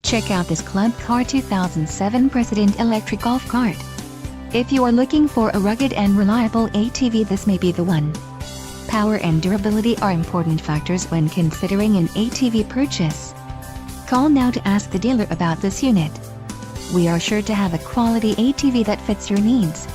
Check out this Club Car 2007 Precedent electric golf cart. If you are looking for a rugged and reliable ATV, this may be the one. Power and durability are important factors when considering an ATV purchase. Call now to ask the dealer about this unit. We are sure to have a quality ATV that fits your needs.